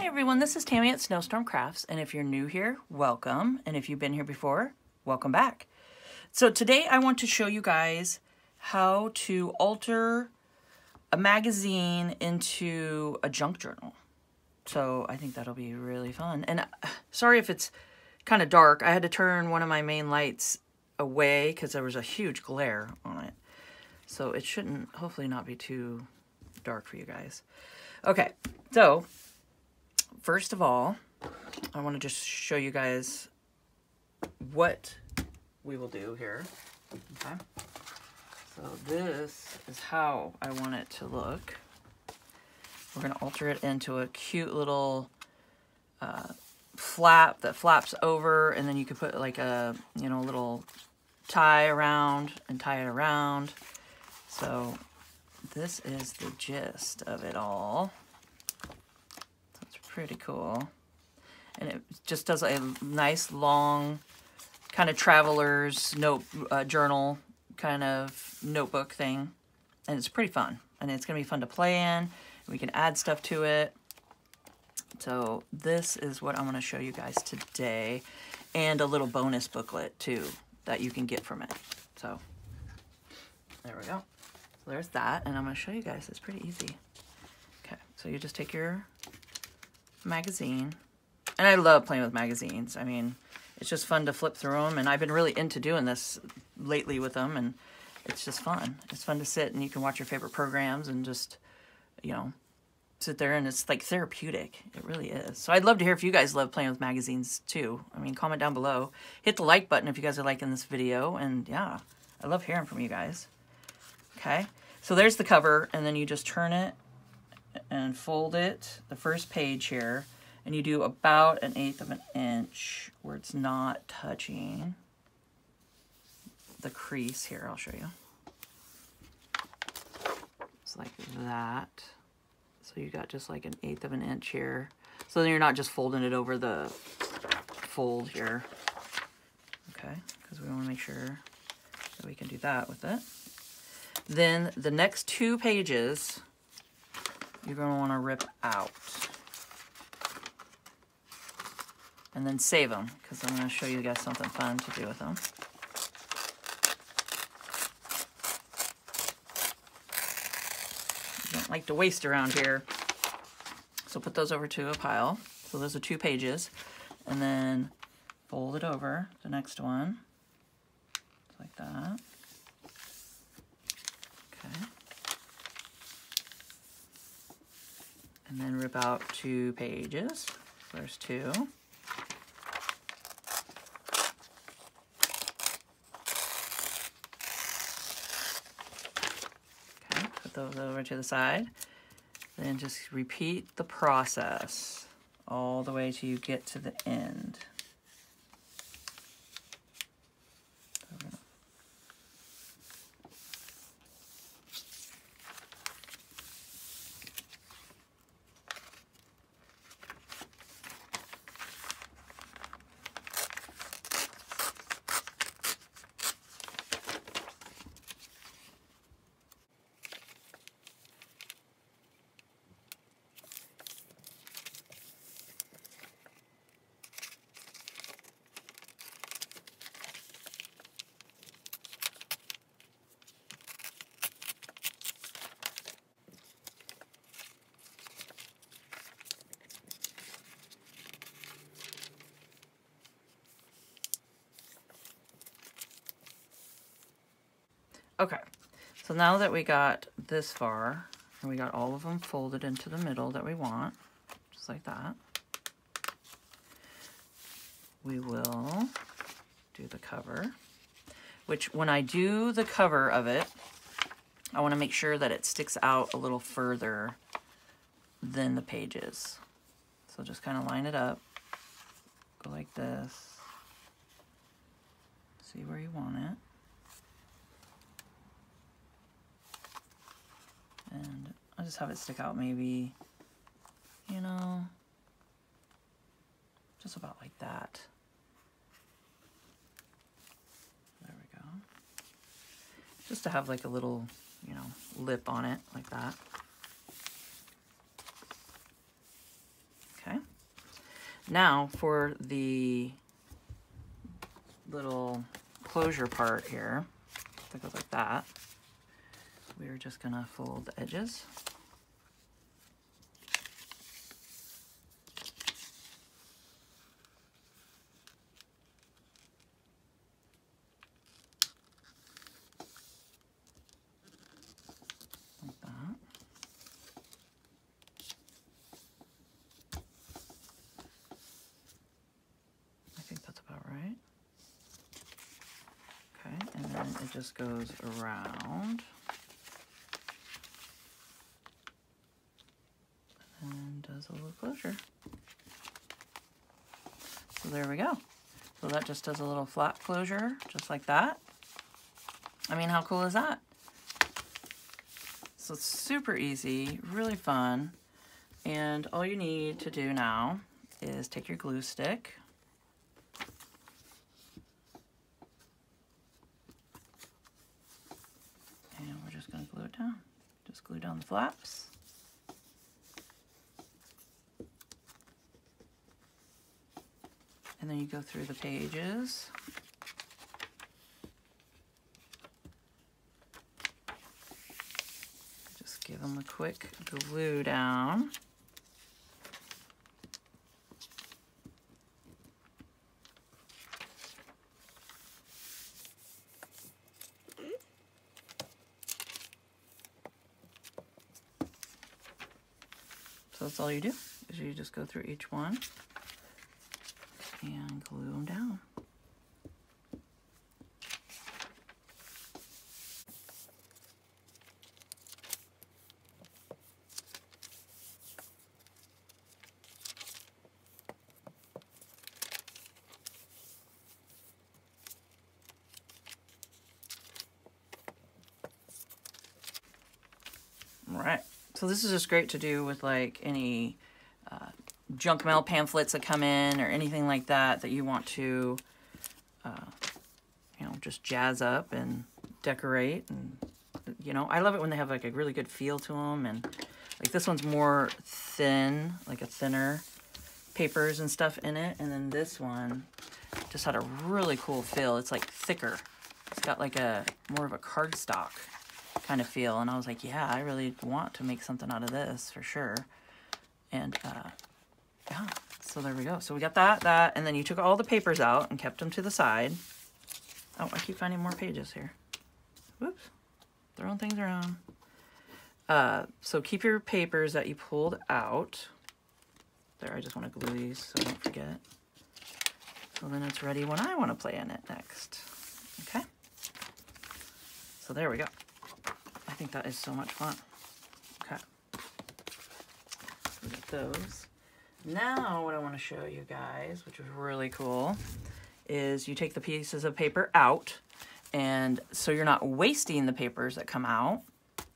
Hi everyone, this is Tammy at Snowstorm Crafts, and if you're new here, welcome, and if you've been here before, welcome back. So today I want to show you guys how to alter a magazine into a junk journal. So I think that'll be really fun. And sorry if it's kind of dark. I had to turn one of my main lights away because there was a huge glare on it. So it shouldn't, hopefully not be too dark for you guys. Okay, so first of all, I want to just show you guys what we will do here. Okay, so this is how I want it to look. We're going to alter it into a cute little flap that flaps over, and then you could put like a, you know, little tie around and tie it around. So this is the gist of it all. That's pretty cool. And it just does a nice long kind of traveler's journal kind of notebook thing. And it's pretty fun. And it's going to be fun to play in. We can add stuff to it. So this is what I'm going to show you guys today. And a little bonus booklet too that you can get from it. So there we go. So there's that. And I'm going to show you guys. It's pretty easy. Okay, so you just take your magazine. And I love playing with magazines. I mean, it's just fun to flip through them. And I've been really into doing this lately with them. And it's just fun. It's fun to sit and you can watch your favorite programs and just, you know, sit there, and it's like therapeutic. It really is. So I'd love to hear if you guys love playing with magazines too. I mean, comment down below. Hit the like button if you guys are liking this video. And yeah, I love hearing from you guys. Okay, so there's the cover, and then you just turn it and fold it, the first page here, and you do about 1/8 of an inch where it's not touching the crease here. I'll show you. It's like that. So you got just like 1/8 of an inch here. So then you're not just folding it over the fold here. Okay, because we want to make sure that we can do that with it. Then the next 2 pages, you're going to want to rip out. And then save them, because I'm going to show you guys something fun to do with them. Don't like to waste around here. So put those over to a pile. So those are 2 pages. And then fold it over, the next one. Like that. Okay. And then rip out 2 pages. There's 2. Okay, put those over to the side. Then just repeat the process all the way till you get to the end. Okay, so now that we got this far, and we got all of them folded into the middle that we want, just like that, we will do the cover, which when I do the cover of it, I want to make sure that it sticks out a little further than the pages. So just kind of line it up, go like this, see where you want it. And I'll just have it stick out maybe, you know, just about like that. There we go. Just to have like a little, you know, lip on it like that. Okay. Now for the little closure part here, that goes like that, we're just gonna fold the edges. Like that. I think that's about right. Okay, and then it just goes around. And does a little closure. So there we go. So that just does a little flat closure, just like that. I mean, how cool is that? So it's super easy, really fun. And all you need to do now is take your glue stick. And we're just gonna glue it down. Just glue down the flaps. And then you go through the pages. Just give them a quick glue down. So that's all you do, is you just go through each one and glue them down. All right, so this is just great to do with like any junk mail pamphlets that come in or anything like that that you want to, you know, just jazz up and decorate. And, you know, I love it when they have like a really good feel to them. And like this one's more thin, like a thinner papers and stuff in it. And then this one just had a really cool feel. It's like thicker. It's got like a more of a cardstock kind of feel. And I was like, yeah, I really want to make something out of this for sure. And yeah, so there we go. So we got that, and then you took all the papers out and kept them to the side. Oh, I keep finding more pages here. Whoops, throwing things around. So keep your papers that you pulled out. There, I just want to glue these so I don't forget. So then it's ready when I want to play in it next. Okay. So there we go. I think that is so much fun. Okay. We got those. Now what I want to show you guys, which is really cool, is you take the pieces of paper out, and so you're not wasting the papers that come out,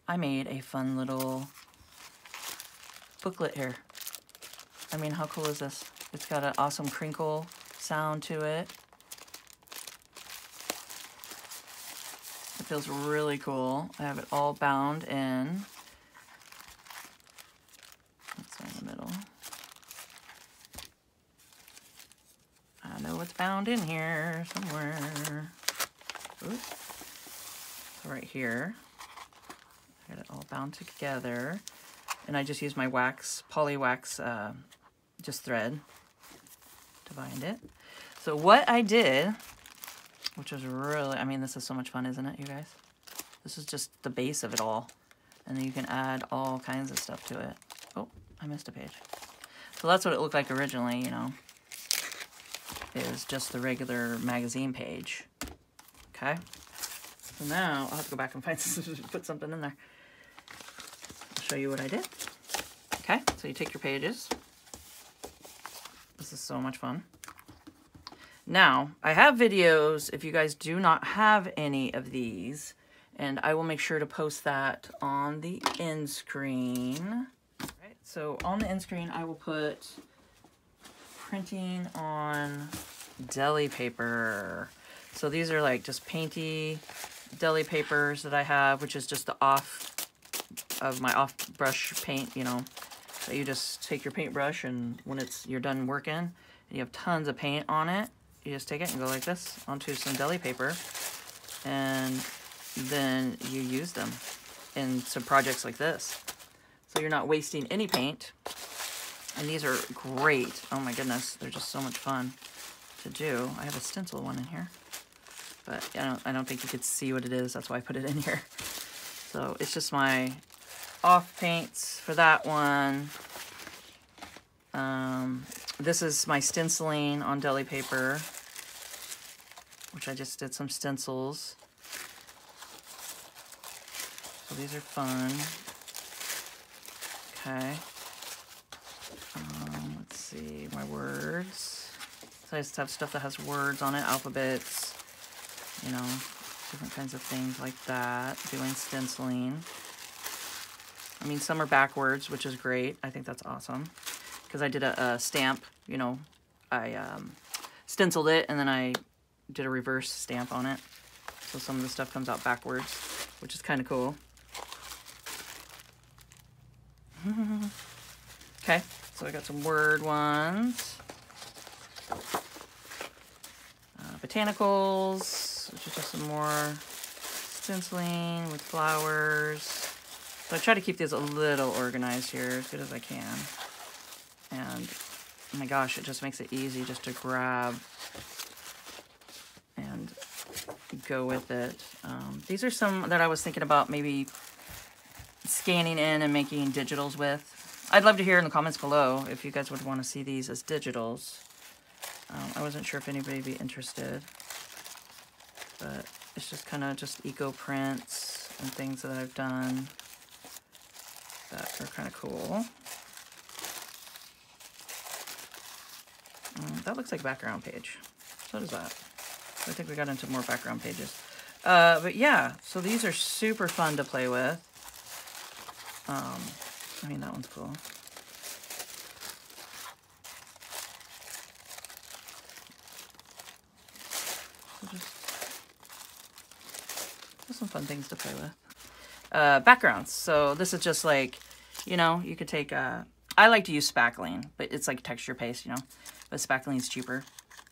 I made a fun little booklet here. I mean, how cool is this? It's got an awesome crinkle sound to it. It feels really cool. I have it all bound in. It's in the middle. I know it's bound in here somewhere. Oops. So right here, I got it all bound together. And I just used my wax, poly wax, just thread to bind it. So what I did, which was really, I mean, this is so much fun, isn't it, you guys? This is just the base of it all. And then you can add all kinds of stuff to it. Oh, I missed a page. So that's what it looked like originally, you know, is just the regular magazine page. Okay. So now I'll have to go back and find put something in there. I'll show you what I did. Okay, so you take your pages. This is so much fun. Now, I have videos if you guys do not have any of these, and I will make sure to post that on the end screen. All right, so on the end screen, I will put printing on deli paper. So these are like just painty deli papers that I have, which is just the off of my off brush paint, you know. So you just take your paintbrush, and when you're done working, and you have tons of paint on it, you just take it and go like this onto some deli paper, and then you use them in some projects like this. So you're not wasting any paint. And these are great. Oh my goodness, they're just so much fun to do. I have a stencil one in here, but I don't think you could see what it is. That's why I put it in here. So it's just my off paints for that one. This is my stenciling on deli paper, which I just did some stencils. So these are fun. Okay. Let's see, my words. So I just have stuff that has words on it, alphabets, you know, different kinds of things like that. Doing stenciling. I mean, some are backwards, which is great. I think that's awesome. Because I did a stamp, you know, I stenciled it and then I did a reverse stamp on it. So some of the stuff comes out backwards, which is kind of cool. Okay, so I got some word ones. Botanicals, which is just some more stenciling with flowers. So I try to keep these a little organized here, as good as I can. And oh my gosh, it just makes it easy just to grab and go with it. These are some that I was thinking about maybe scanning in and making digitals with. I'd love to hear in the comments below if you guys would want to see these as digitals. I wasn't sure if anybody would be interested, but it's just kind of just eco prints and things that I've done that are kind of cool. That looks like a background page. So does that. So I think we got into more background pages. But yeah, so these are super fun to play with. I mean, that one's cool. So just some fun things to play with. Backgrounds. So this is just like, you know, you could take, I like to use spackling, but it's like texture paste, you know, but spackling is cheaper.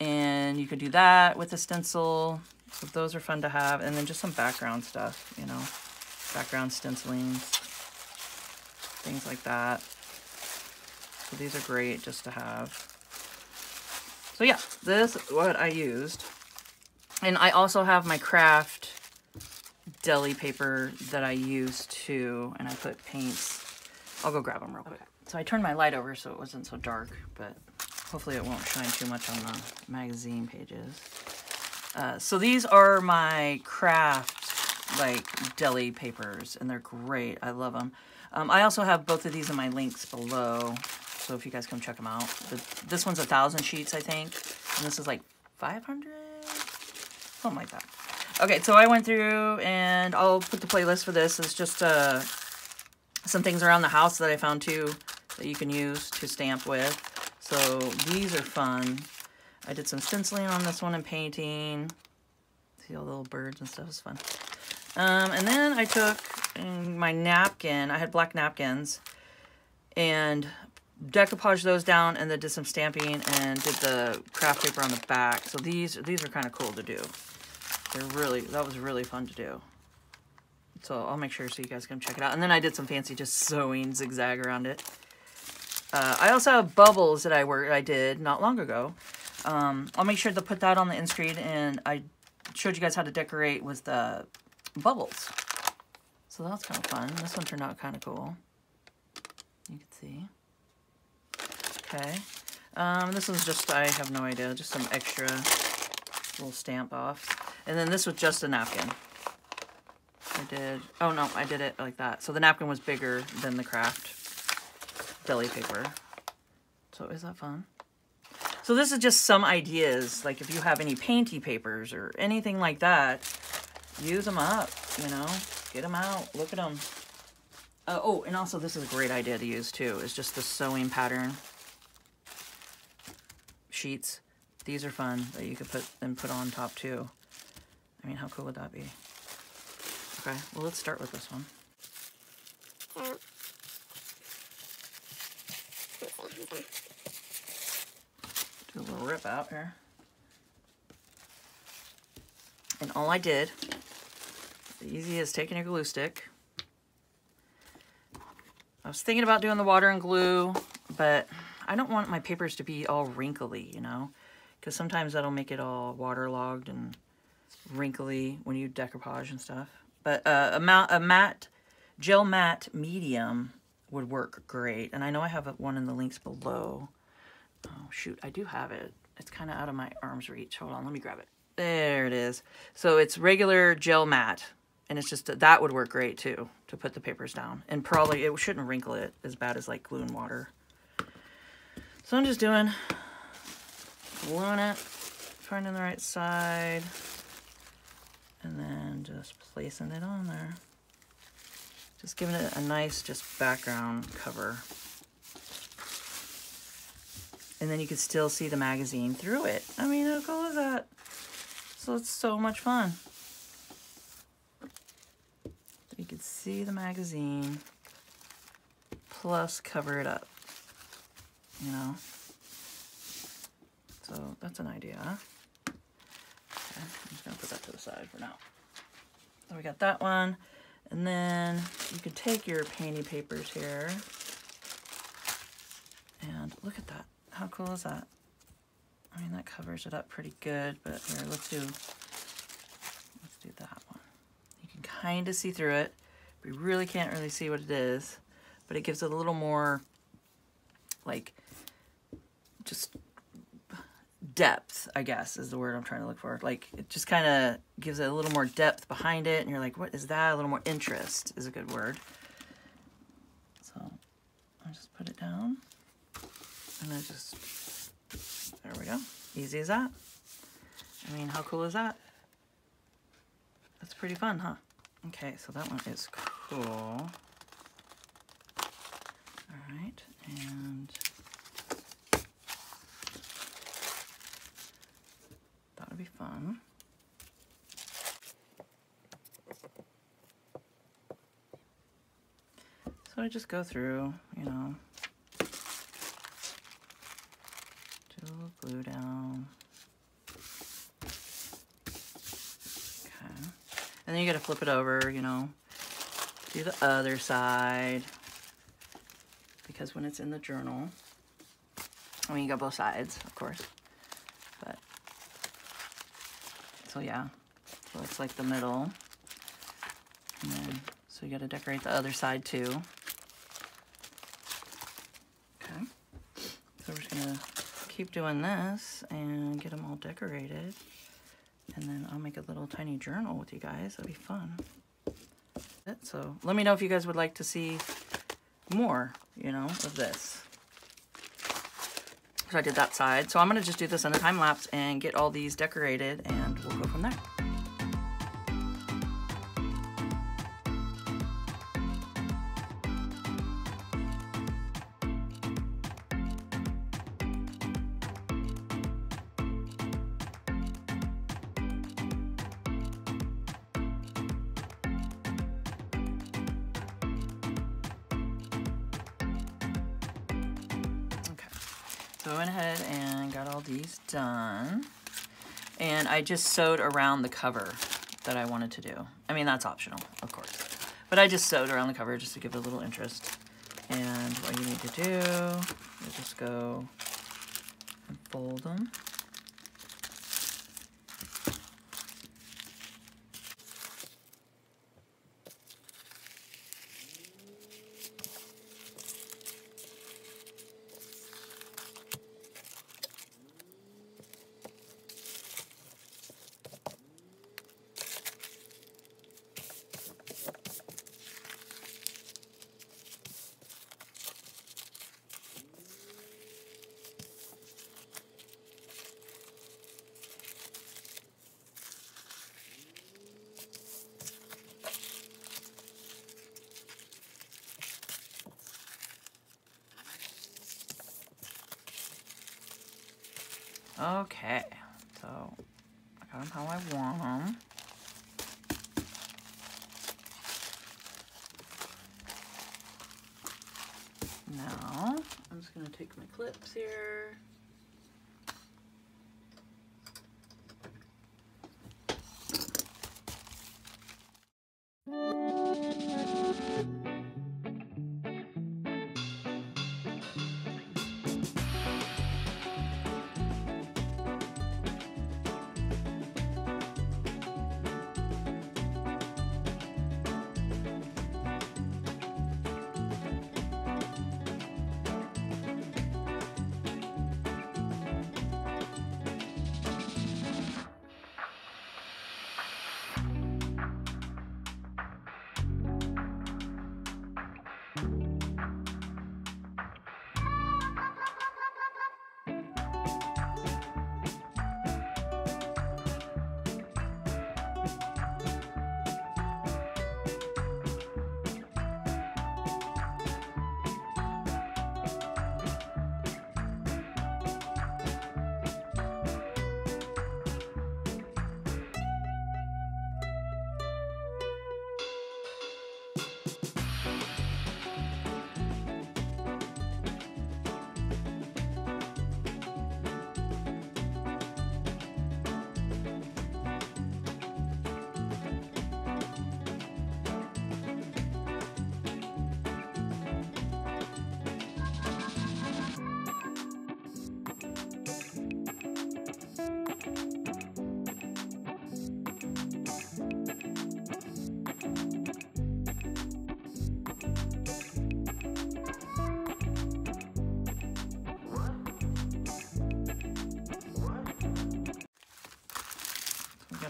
And you could do that with a stencil. So those are fun to have. And then just some background stuff, you know, background stenciling, things like that. So these are great just to have. So yeah, this is what I used. And I also have my craft deli paper that I use too, and I put paints. I'll go grab them real quick. Okay. So I turned my light over so it wasn't so dark, but hopefully it won't shine too much on the magazine pages. So these are my craft like deli papers, and they're great. I love them. I also have both of these in my links below, so if you guys come check them out. This one's 1,000 sheets, I think, and this is like 500, something like that. Okay, so I went through, and I'll put the playlist for this. It's just some things around the house that I found too that you can use to stamp with. So these are fun. I did some stenciling on this one and painting. See all the little birds and stuff, is fun. And then I took my napkin. I had black napkins and decoupaged those down, and then did some stamping and did the craft paper on the back. So these are kind of cool to do. That was really fun to do. So I'll make sure so you guys can check it out. And then I did some fancy just sewing zigzag around it. I also have bubbles that I did not long ago. I'll make sure to put that on the end screen, and I showed you guys how to decorate with the bubbles. So that's kind of fun. This one turned out kind of cool. You can see. Okay. This was just, I have no idea, just some extra little stamp offs. And then this was just a napkin. I did it like that. So the napkin was bigger than the craft deli paper. So is that fun? So this is just some ideas. Like if you have any painty papers or anything like that, use them up, you know, get them out, look at them. Oh, and also this is a great idea to use too, is just the sewing pattern sheets. These are fun that you could put on top too. I mean, how cool would that be? Okay, well, let's start with this one. Do a do a little rip out here. And all I did, the easy as taking a glue stick. I was thinking about doing the water and glue, but I don't want my papers to be all wrinkly, you know, because sometimes that'll make it all waterlogged and wrinkly when you decoupage and stuff. But a matte, gel matte medium would work great. And I know I have one in the links below. Oh, shoot, I do have it. It's kind of out of my arm's reach. Hold on, let me grab it. There it is. So it's regular gel matte. And it's just, that would work great too, to put the papers down. And probably, it shouldn't wrinkle it as bad as like glue and water. So I'm just gluing it, finding the right side, and then just placing it on there. Just giving it a nice, just background cover. And then you can still see the magazine through it. I mean, how cool is that? So it's so much fun. You can see the magazine, plus cover it up, you know? So that's an idea. Okay, I'm just gonna put that to the side for now. So we got that one, and then you could take your painty papers here, and look at that. How cool is that? I mean, that covers it up pretty good, but here, let's do that one. You can kind of see through it. We really can't really see what it is, but it gives it a little more, like, just depth, I guess, is the word I'm trying to look for. Like, it just kind of gives it a little more depth behind it, and you're like, what is that? A little more interest is a good word. So, I'll just put it down, and then just, there we go. Easy as that. I mean, how cool is that? That's pretty fun, huh? Okay, so that one is cool. All right, and that would be fun. So I just go through, you know, do a little glue down. And then you gotta flip it over, you know, do the other side, because when it's in the journal, I mean, you got both sides, of course, but, so yeah, so it's like the middle, and then, so you gotta decorate the other side too. Okay, so we're just gonna keep doing this and get them all decorated. And then I'll make a little tiny journal with you guys. That'll be fun. So let me know if you guys would like to see more, you know, of this. So I did that side. So I'm going to just do this in a time lapse and get all these decorated, and we'll go from there. So I went ahead and got all these done, and I just sewed around the cover that I wanted to do. I mean, that's optional, of course, but I just sewed around the cover just to give it a little interest. And what you need to do is just go and fold them. Okay, so I got them how I want them. Now, I'm just going to take my clips here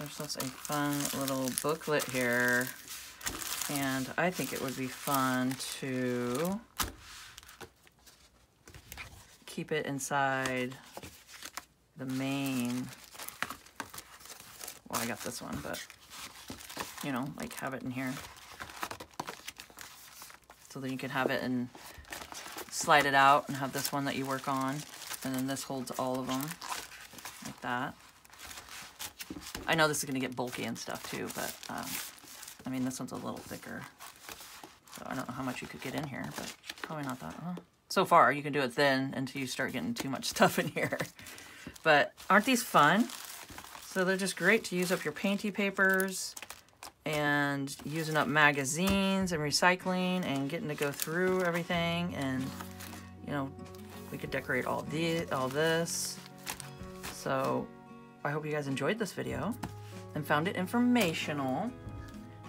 Ourselves a fun little booklet here, and I think it would be fun to keep it inside the main. Well, I got this one, but you know, like have it in here so that you can have it and slide it out and have this one that you work on, and then this holds all of them like that. I know this is going to get bulky and stuff too, but I mean, this one's a little thicker, so I don't know how much you could get in here, but probably not that. So far, you can do it thin until you start getting too much stuff in here. But aren't these fun? So they're just great to use up your painty papers and using up magazines and recycling and getting to go through everything. And, you know, we could decorate all this. So I hope you guys enjoyed this video and found it informational.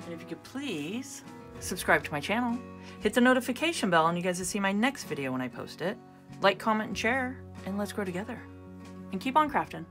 And if you could please subscribe to my channel, hit the notification bell, and you guys will see my next video when I post it. Like, comment, and share, and let's grow together. And keep on crafting.